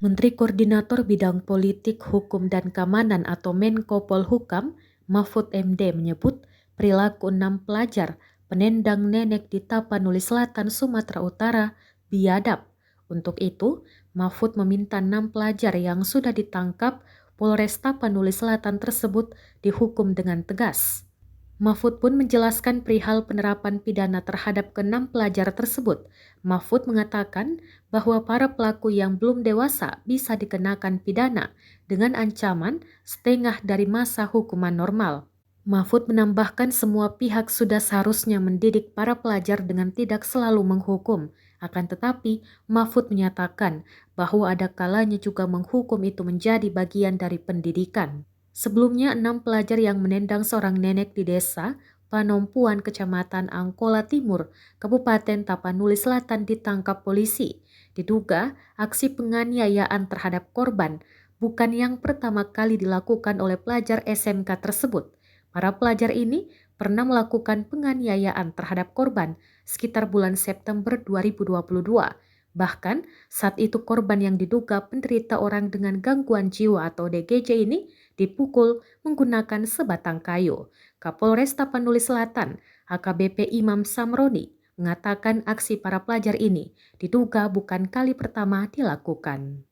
Menteri Koordinator Bidang Politik, Hukum dan Keamanan atau Menko Polhukam, Mahfud MD menyebut perilaku 6 pelajar penendang nenek di Tapanuli Selatan, Sumatera Utara biadab. Untuk itu, Mahfud meminta 6 pelajar yang sudah ditangkap Polres Tapanuli Selatan tersebut dihukum dengan tegas. Mahfud pun menjelaskan perihal penerapan pidana terhadap ke-6 pelajar tersebut. Mahfud mengatakan bahwa para pelaku yang belum dewasa bisa dikenakan pidana dengan ancaman setengah dari masa hukuman normal. Mahfud menambahkan semua pihak sudah seharusnya mendidik para pelajar dengan tidak selalu menghukum. Akan tetapi, Mahfud menyatakan bahwa ada kalanya juga menghukum itu menjadi bagian dari pendidikan. Sebelumnya, 6 pelajar yang menendang seorang nenek di desa Panompuan, Kecamatan Angkola Timur, Kabupaten Tapanuli Selatan ditangkap polisi. Diduga aksi penganiayaan terhadap korban bukan yang pertama kali dilakukan oleh pelajar SMK tersebut. Para pelajar ini pernah melakukan penganiayaan terhadap korban sekitar bulan September 2022. Bahkan saat itu korban yang diduga penderita orang dengan gangguan jiwa atau DGJ ini dipukul menggunakan sebatang kayu. Kapolres Tapanuli Selatan, AKBP Imam Samroni, mengatakan aksi para pelajar ini diduga bukan kali pertama dilakukan.